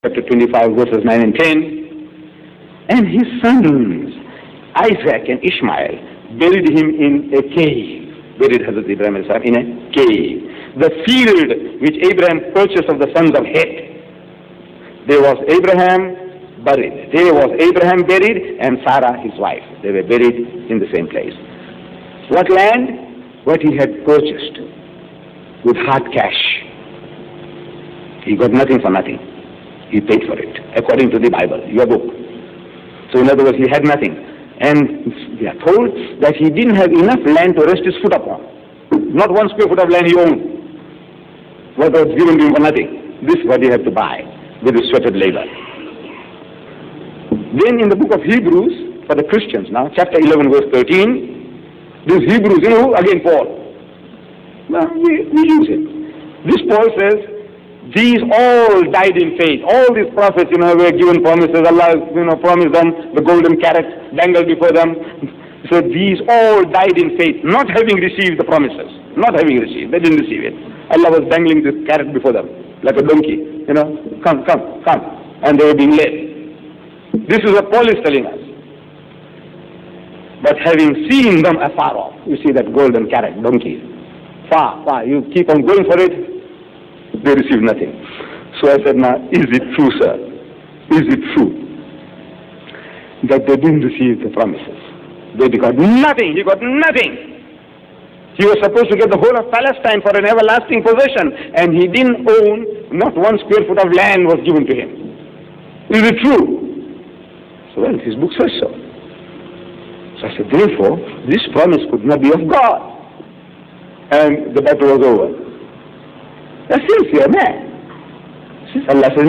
chapter 25, verses 9 and 10. And his sons, Isaac and Ishmael, buried him in a cave. Buried Hazrat Ibrahim in a cave. The field which Abraham purchased of the sons of Heth. There was Abraham buried. There was Abraham buried and Sarah his wife. They were buried in the same place. What land? What he had purchased with hard cash. He got nothing for nothing. He paid for it, according to the Bible, your book. So in other words, he had nothing. And we are told that he didn't have enough land to rest his foot upon. Not 1 square foot of land he owned. What was given to him for nothing. This is what he had to buy with his sweated labor. Then in the book of Hebrews, for the Christians now, chapter 11, verse 13, this Hebrews, again Paul. Well, we use it. This Paul says, these all died in faith. All these prophets, were given promises. Allah, promised them the golden carrot dangled before them. So these all died in faith, not having received the promises. Not having received. They didn't receive it. Allah was dangling this carrot before them, like a donkey. Come. And they were being led. This is what Paul is telling us. But having seen them afar off, you see that golden carrot, donkey, far, you keep on going for it, they receive nothing. So I said, now, is it true, sir? Is it true that they didn't receive the promises? They got nothing. He got nothing. He was supposed to get the whole of Palestine for an everlasting possession, and he didn't own, not 1 square foot of land was given to him. Is it true? So, well, his book says so. So I said, therefore, this promise could not be of God. And the battle was over. A sincere man. Allah says,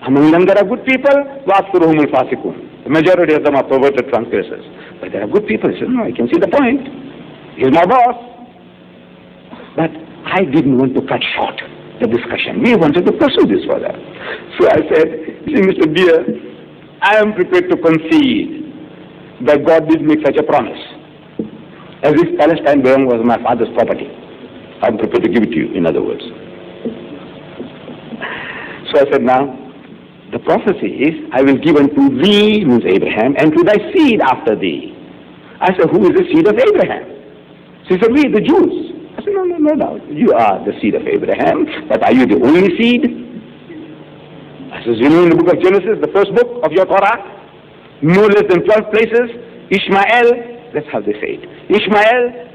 among them there are good people, the majority of them are perverted transgressors. But there are good people. He said, no, I can see the point. He's my boss. But I didn't want to cut short the discussion. We wanted to pursue this further. So I said, see, Mr. Dear, I am prepared to concede that God did make such a promise. As if Palestine was my father's property. I'm prepared to give it to you, in other words. So I said, now, the prophecy is, I will give unto thee, means Abraham, and to thy seed after thee. I said, who is the seed of Abraham? She said, we, the Jews. I said, no doubt. You are the seed of Abraham, but are you the only seed? I said, in the book of Genesis, the first book of your Torah, no less than 12 places, Ishmael, that's how they say it. Ishmael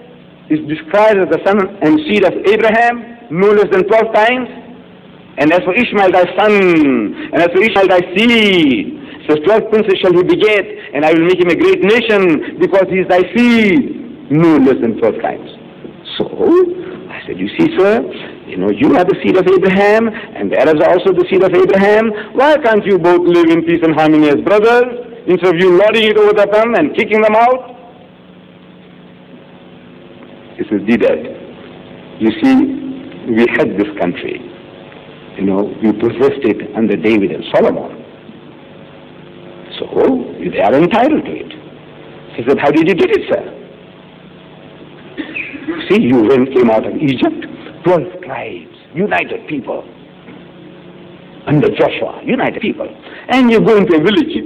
is described as the son and seed of Abraham, no less than 12 times. And as for Ishmael thy son, and as for Ishmael thy seed, says 12 princes shall he beget, and I will make him a great nation, because he is thy seed, no less than 12 times. So, I said, you see, sir, you are the seed of Abraham, and the Arabs are also the seed of Abraham. Why can't you both live in peace and harmony as brothers, instead of you lording it over them and kicking them out? He says, Deedat, you see, we had this country. We possessed it under David and Solomon. So, they are entitled to it. He said, how did you get it, sir? See, you came out of Egypt, 12 tribes, united people. Under Joshua, united people. And you go into a village,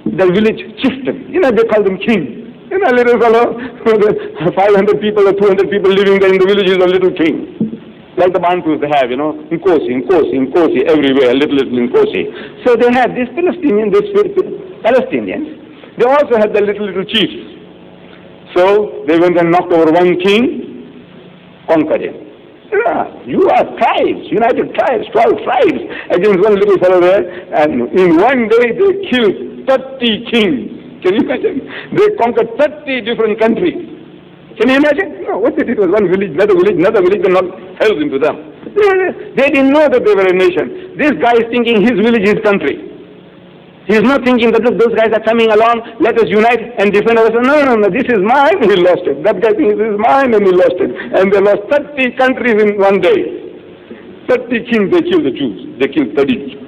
the village chieftain, they call them king. A little fellow, 500 people or 200 people living there in the village is a little king. Like the Bantus they have, Nkosi, everywhere, little Nkosi. So they had these Palestinians, they also had the little chiefs. So they went and knocked over one king, conquered him. Yeah, you are tribes, united tribes, 12 tribes against one little fellow there, and in one day they killed 30 kings. Can you imagine? They conquered 30 different countries. Can you imagine? No, what they did was one village, another village, and not held into them. They didn't know that they were a nation. This guy is thinking his village is country. He is not thinking that, look, those guys are coming along, let us unite and defend ourselves. No, this is mine, he lost it. That guy thinks this is mine, and he lost it. And they lost 30 countries in one day. 30 kings, they killed the Jews. They killed 30.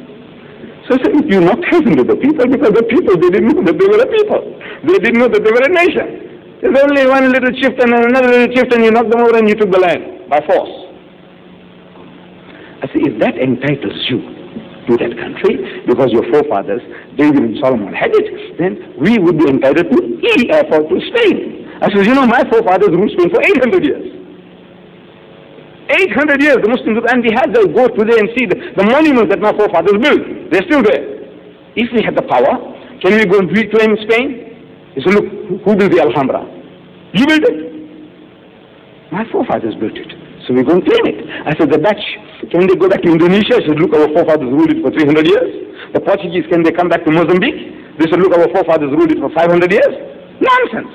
So I said, you not heaven to the people, because the people, they didn't know that they were a people. They didn't know that they were a nation. There's only one little chieftain and another little chieftain, you knocked them over and you took the land by force. I say, if that entitles you to that country because your forefathers, David and Solomon, had it, then we would be entitled to Spain. I said, my forefathers ruled Spain for 800 years. 800 years, the Muslims, and we had to go today and see the monuments that my forefathers built. They're still there. If we had the power, can we go and reclaim Spain? He said, look, who built the Alhambra? You built it. My forefathers built it. So we're going to claim it. I said, the Dutch, can they go back to Indonesia? I said, look, our forefathers ruled it for 300 years. The Portuguese, can they come back to Mozambique? They said, look, our forefathers ruled it for 500 years. Nonsense.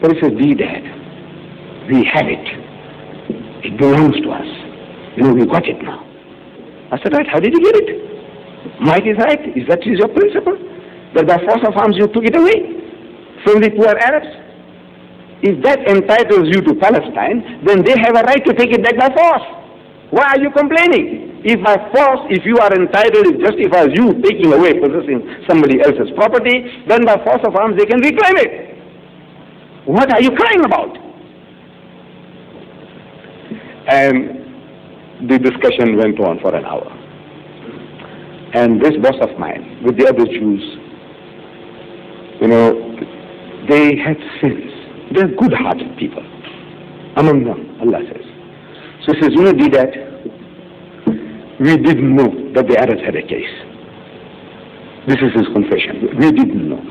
But he says, Deedat, we have it. It belongs to us. We got it now. I said, right, how did you get it? Might is right. Is that your principle? That by force of arms you took it away from the poor Arabs? If that entitles you to Palestine, then they have a right to take it back by force. Why are you complaining? If by force, if you are entitled, it justifies you taking away, possessing somebody else's property, then by force of arms they can reclaim it. What are you crying about? And the discussion went on for an hour. And this boss of mine, with the other Jews, they had sins. They're good-hearted people. Among them, Allah says. So he says, Deedat, we didn't know that the Arabs had a case. This is his confession. We didn't know.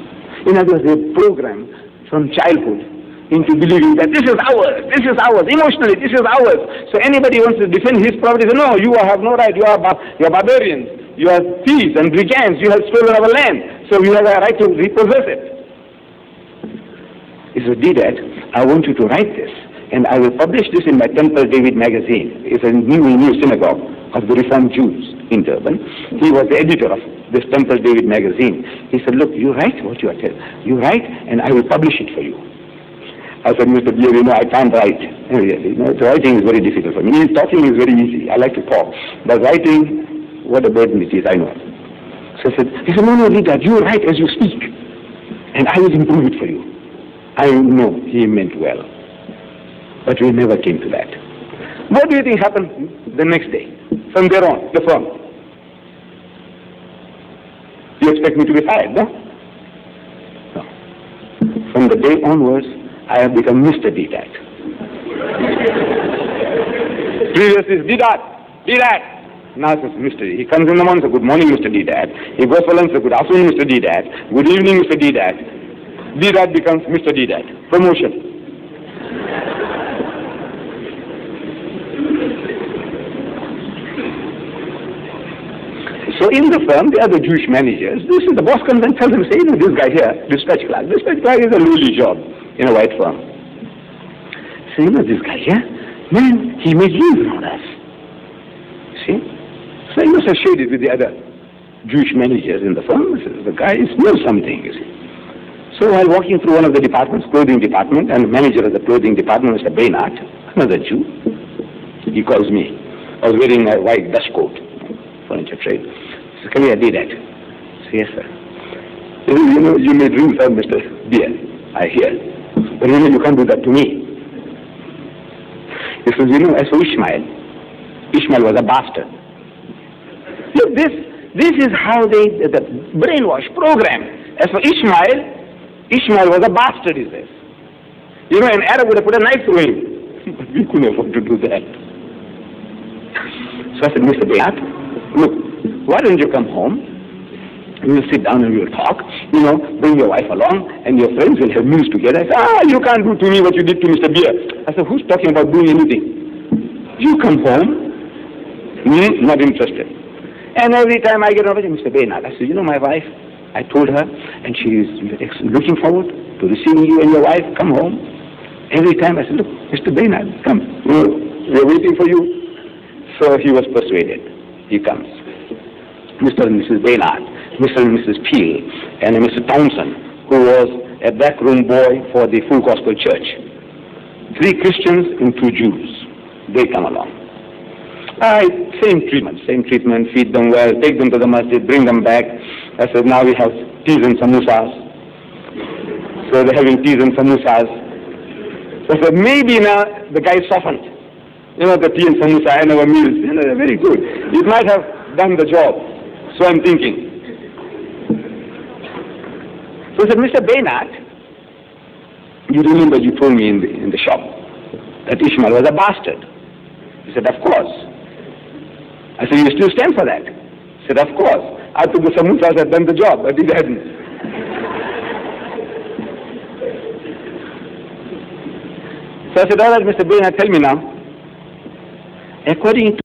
In other words, they programmed from childhood into believing that this is ours, emotionally, this is ours. So anybody wants to defend his property, says, no, you have no right, you're barbarians, you are thieves and brigands, you have stolen our land, so you have a right to repossess it. He said, Deedat, I want you to write this, and I will publish this in my Temple David magazine. It's a new synagogue of the Reformed Jews in Durban. He was the editor of this Temple David magazine. He said, look, you write what you are telling. You write, and I will publish it for you. I said, Mr. Deer, I can't write. Really, writing is very difficult for me. Talking is very easy. I like to talk. But writing, what a burden it is, I know. So he said, no, Deedat, you write as you speak, and I will improve it for you. I know he meant well, but we never came to that. What do you think happened the next day? From there on, the firm. You expect me to be fired, no? No. From the day onwards, I have become Mr. Deedat. Previously, Deedat. Now it's Mr. He comes in the morning, says, good morning, Mr. Deedat. He goes for lunch, says, good afternoon, Mr. Deedat. Good evening, Mr. Deedat. Deedat becomes Mr. Deedat. Promotion. So in the firm, the other Jewish managers, the boss comes and tells them, say, this guy here, dispatch clerk is a lowly job in a white firm. So this guy here, man, he made leaves on us. See? So he must have shared it with the other Jewish managers in the firm. The guy knows something, you see. So while walking through one of the departments, clothing department, and the manager of the clothing department, Mr. Bainat, another Jew, he calls me. I was wearing a white dust coat, furniture trade. He says, come here, Deedat. I say, yes, sir. You may dream, sir, Mr. Deer, I hear. But you can't do that to me. He says, as for Ishmael was a bastard. Look, this is how the brainwash program. As for Ishmael was a bastard, he says. An Arab would have put a knife through him. But we couldn't afford to do that. So I said, Mr. Deedat, look, why don't you come home? We will sit down and we will talk. Bring your wife along and your friends will have meals together. I said, you can't do to me what you did to Mr. Beer. I said, who's talking about doing anything? You come home. Not interested. And every time I get over to Mr. Bainat, I said, my wife, I told her, and she is looking forward to receiving you and your wife. Come home. Every time I said, look, Mr. Bainat, come. We're waiting for you. So he was persuaded. He comes. Mr. and Mrs. Bainat, Mr. and Mrs. Peel, and Mr. Townsend, who was a backroom boy for the Full Gospel Church. 3 Christians and 2 Jews. They come along. Same treatment, feed them well, take them to the masjid, bring them back. I said, now we have teas and samosas. So they're having teas and samosas. So I said, maybe now the guy softened. You know, the tea and samosa and our meals, you know, they're very good. It might have done the job. So I'm thinking. So I said, Mr. Deedat, you remember you told me in the shop that Ishmael was a bastard. He said, of course. I said, you still stand for that? He said, of course. I thought the samosas had done the job, but it hadn't. So I said, all right, Mr. Deedat, tell me now. According